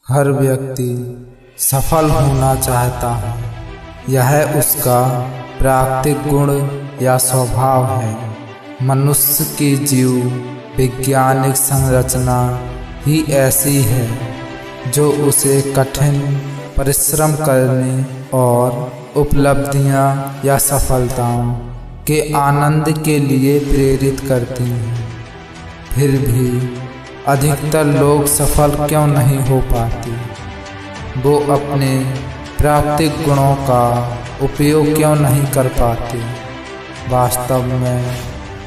हर व्यक्ति सफल होना चाहता है। यह उसका प्राकृतिक गुण या स्वभाव है। मनुष्य की जीव वैज्ञानिक संरचना ही ऐसी है जो उसे कठिन परिश्रम करने और उपलब्धियां या सफलताओं के आनंद के लिए प्रेरित करती हैं। फिर भी अधिकतर लोग सफल क्यों नहीं हो पाते? वो अपने प्राकृतिक गुणों का उपयोग क्यों नहीं कर पाते? वास्तव में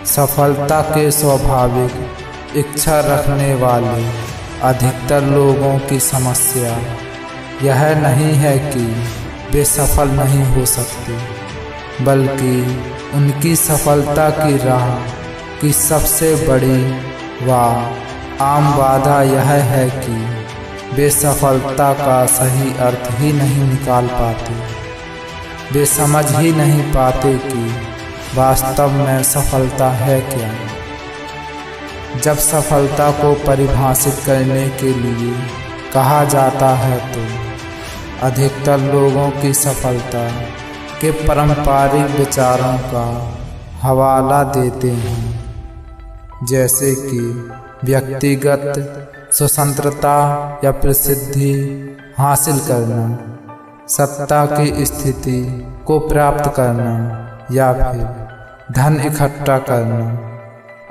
सफलता के स्वाभाविक इच्छा रखने वाले अधिकतर लोगों की समस्या यह नहीं है कि वे सफल नहीं हो सकते, बल्कि उनकी सफलता की राह की सबसे बड़ी व आम बाधा यह है कि वे सफलता का सही अर्थ ही नहीं निकाल पाते। वे समझ ही नहीं पाते कि वास्तव में सफलता है क्या। जब सफलता को परिभाषित करने के लिए कहा जाता है तो अधिकतर लोगों की सफलता के पारंपरिक विचारों का हवाला देते हैं, जैसे कि व्यक्तिगत स्वतंत्रता या प्रसिद्धि हासिल करना, सत्ता की स्थिति को प्राप्त करना या फिर धन इकट्ठा करना।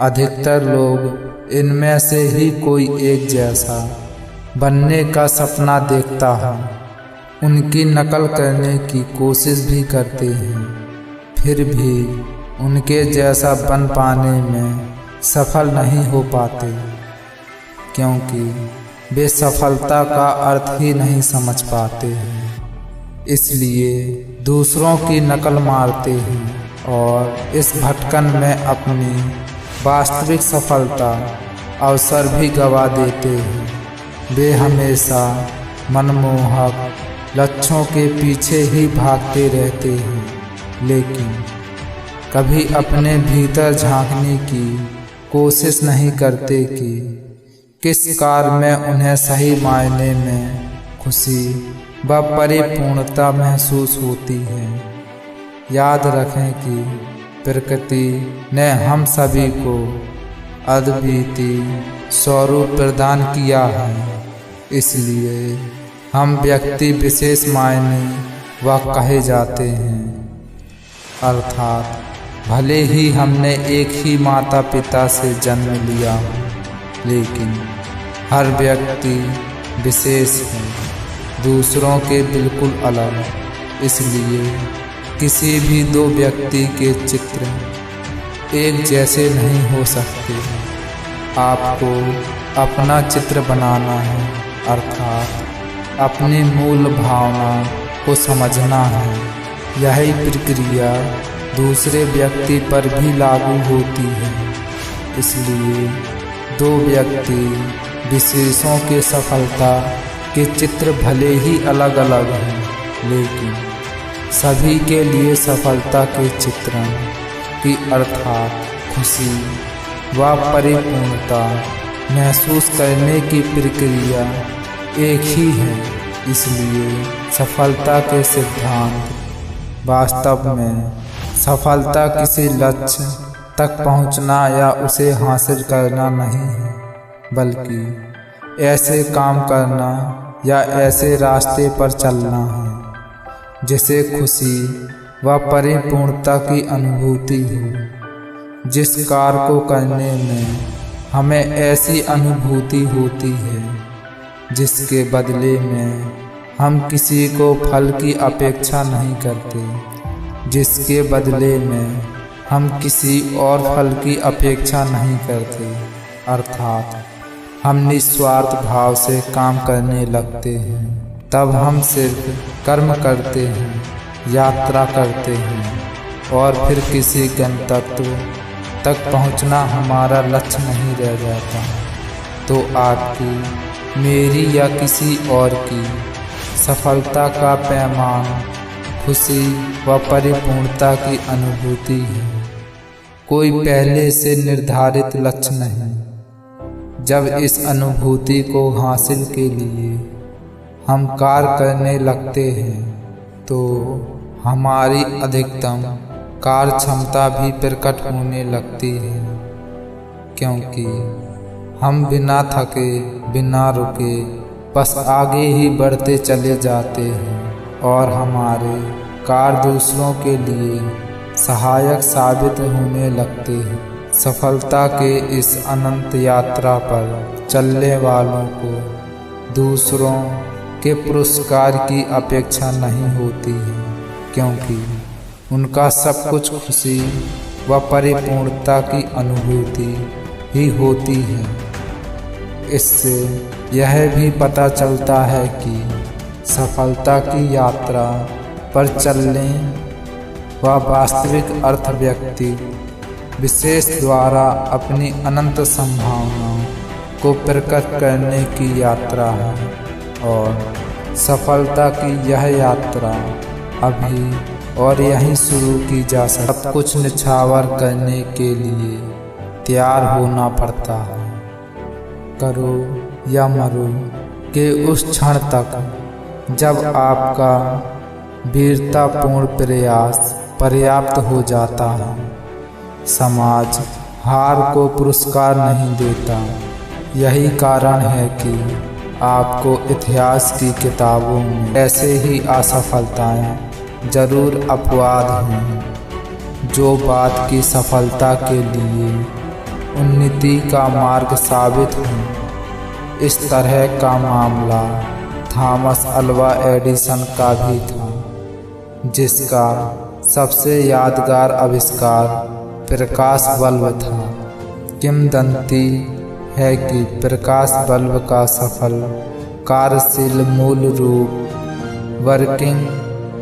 अधिकतर लोग इनमें से ही कोई एक जैसा बनने का सपना देखता है, उनकी नकल करने की कोशिश भी करते हैं, फिर भी उनके जैसा बन पाने में सफल नहीं हो पाते, क्योंकि वे सफलता का अर्थ ही नहीं समझ पाते हैं। इसलिए दूसरों की नकल मारते हैं और इस भटकन में अपनी वास्तविक सफलता अवसर भी गवा देते हैं। वे हमेशा मनमोहक लक्ष्यों के पीछे ही भागते रहते हैं, लेकिन कभी अपने भीतर झांकने की कोशिश नहीं करते कि किस कार्य में उन्हें सही मायने में खुशी व परिपूर्णता महसूस होती है। याद रखें कि प्रकृति ने हम सभी को अद्वितीय स्वरूप प्रदान किया है, इसलिए हम व्यक्ति विशेष मायने व कहे जाते हैं। अर्थात भले ही हमने एक ही माता पिता से जन्म लिया हो, लेकिन हर व्यक्ति विशेष है, दूसरों के बिल्कुल अलग। इसलिए किसी भी दो व्यक्ति के चित्र एक जैसे नहीं हो सकते। आपको अपना चित्र बनाना है, अर्थात अपनी मूल भावना को समझना है। यही प्रक्रिया दूसरे व्यक्ति पर भी लागू होती है। इसलिए दो व्यक्ति विशेषों के सफलता के चित्र भले ही अलग अलग हैं, लेकिन सभी के लिए सफलता के चित्रण की अर्थात खुशी व परिपूर्णता महसूस करने की प्रक्रिया एक ही है। इसलिए सफलता के सिद्धांत वास्तव में सफलता किसी लक्ष्य तक पहुंचना या उसे हासिल करना नहीं है, बल्कि ऐसे काम करना या ऐसे रास्ते पर चलना है जिसे खुशी व परिपूर्णता की अनुभूति हो। जिस कार्य को करने में हमें ऐसी अनुभूति होती है जिसके बदले में हम किसी को फल की अपेक्षा नहीं करते, जिसके बदले में हम किसी और फल की अपेक्षा नहीं करते, अर्थात हम निस्वार्थ भाव से काम करने लगते हैं। तब हम सिर्फ कर्म करते हैं, यात्रा करते हैं और फिर किसी गंतव्य तक पहुंचना हमारा लक्ष्य नहीं रह जाता। तो आपकी, मेरी या किसी और की सफलता का पैमाना खुशी व परिपूर्णता की अनुभूति है, कोई पहले से निर्धारित लक्ष्य नहीं। जब इस अनुभूति को हासिल के लिए हम कार्य करने लगते हैं तो हमारी अधिकतम कार्य क्षमता भी प्रकट होने लगती है, क्योंकि हम बिना थके बिना रुके बस आगे ही बढ़ते चले जाते हैं और हमारे कार्य दूसरों के लिए सहायक साबित होने लगते हैं। सफलता के इस अनंत यात्रा पर चलने वालों को दूसरों के पुरस्कार की अपेक्षा नहीं होती है, क्योंकि उनका सब कुछ खुशी व परिपूर्णता की अनुभूति ही होती है। इससे यह भी पता चलता है कि सफलता की यात्रा पर चलने व वास्तविक अर्थ व्यक्ति विशेष द्वारा अपनी अनंत संभावनाओं को प्रकट करने की यात्रा है और सफलता की यह यात्रा अभी और यहीं शुरू की जा सकती है। सब कुछ निछावर करने के लिए तैयार होना पड़ता है। करो या मरो के उस क्षण तक जब आपका वीरतापूर्ण प्रयास पर्याप्त हो जाता है, समाज हार को पुरस्कार नहीं देता। यही कारण है कि आपको इतिहास की किताबों में ऐसे ही असफलताएं जरूर अपवाद हैं, जो बात की सफलता के लिए उन्नति का मार्ग साबित हो। इस तरह का मामला थॉमस अल्वा एडिसन का भी था, जिसका सबसे यादगार आविष्कार प्रकाश बल्ब था। किंवदंती है कि प्रकाश बल्ब का सफल कार्यशील मूल रूप वर्किंग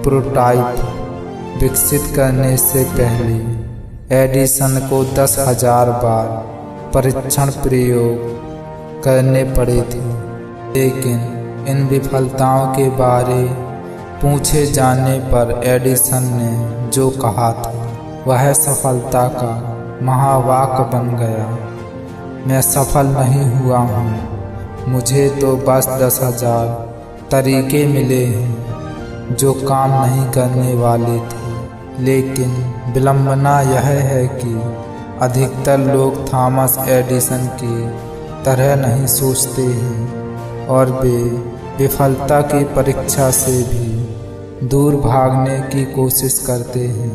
प्रोटोटाइप विकसित करने से पहले एडिसन को 10,000 बार परीक्षण प्रयोग करने पड़े थे। लेकिन इन विफलताओं के बारे पूछे जाने पर एडिसन ने जो कहा था वह सफलता का महावाक्य बन गया। मैं सफल नहीं हुआ हूँ, मुझे तो बस 10,000 तरीके मिले हैं जो काम नहीं करने वाले थे। लेकिन विडंबना यह है कि अधिकतर लोग थॉमस एडिसन की तरह नहीं सोचते हैं और वे विफलता की परीक्षा से भी दूर भागने की कोशिश करते हैं।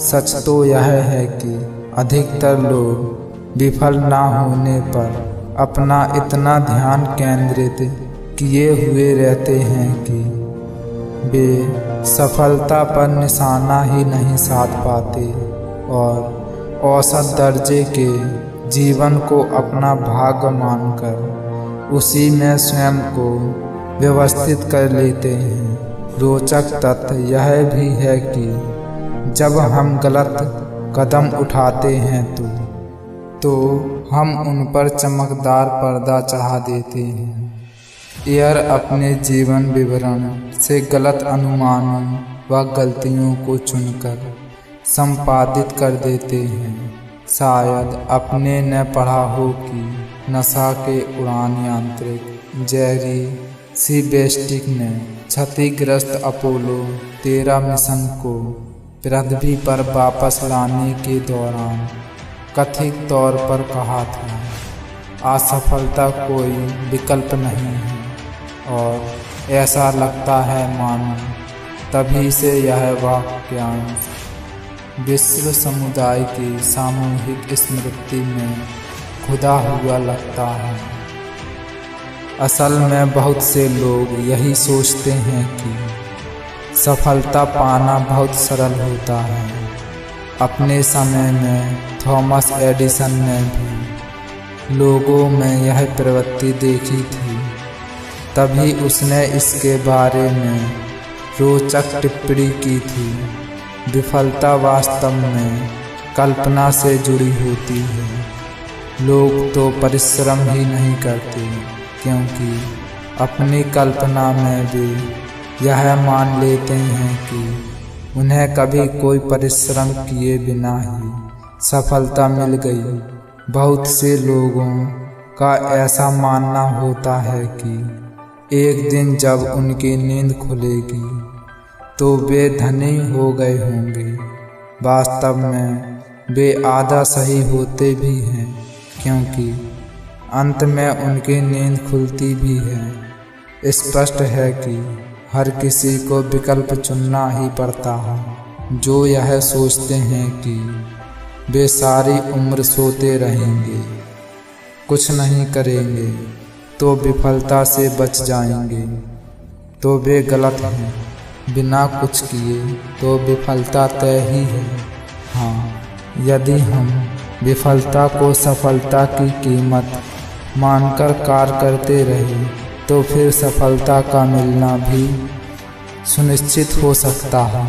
सच तो यह है कि अधिकतर लोग विफल ना होने पर अपना इतना ध्यान केंद्रित किए हुए रहते हैं कि वे सफलता पर निशाना ही नहीं साध पाते और औसत दर्जे के जीवन को अपना भाग्य मानकर उसी में स्वयं को व्यवस्थित कर लेते हैं। रोचक तथ्य यह भी है कि जब हम गलत कदम उठाते हैं तो हम उन पर चमकदार पर्दा चढ़ा देते हैं। एयर अपने जीवन विवरण से गलत अनुमानों व गलतियों को चुनकर संपादित कर देते हैं। शायद आपने न पढ़ा हो कि नासा के उड़ान यांत्रिक जेरी सीबेस्टिक ने क्षतिग्रस्त अपोलो 13 मिशन को पृथ्वी पर वापस लाने के दौरान कथित तौर पर कहा था, असफलता कोई विकल्प नहीं है। और ऐसा लगता है मानो तभी से यह वाक्यांश विश्व समुदाय की सामूहिक स्मृति में खुदा हुआ लगता है। असल में बहुत से लोग यही सोचते हैं कि सफलता पाना बहुत सरल होता है। अपने समय में थॉमस एडिसन ने भी लोगों में यह प्रवृत्ति देखी थी, तभी उसने इसके बारे में रोचक टिप्पणी की थी। विफलता वास्तव में कल्पना से जुड़ी होती है। लोग तो परिश्रम ही नहीं करते, क्योंकि अपनी कल्पना में भी यह मान लेते हैं कि उन्हें कभी कोई परिश्रम किए बिना ही सफलता मिल गई। बहुत से लोगों का ऐसा मानना होता है कि एक दिन जब उनकी नींद खुलेगी तो वे धनी हो गए होंगे। वास्तव में वे आधा सही होते भी हैं, क्योंकि अंत में उनकी नींद खुलती भी है। स्पष्ट है कि हर किसी को विकल्प चुनना ही पड़ता है। जो यह सोचते हैं कि वे सारी उम्र सोते रहेंगे, कुछ नहीं करेंगे तो विफलता से बच जाएंगे, तो वे गलत हैं। बिना कुछ किए तो विफलता तय ही है। हाँ, यदि हम विफलता को सफलता की कीमत मानकर कार्य करते रहे तो फिर सफलता का मिलना भी सुनिश्चित हो सकता है।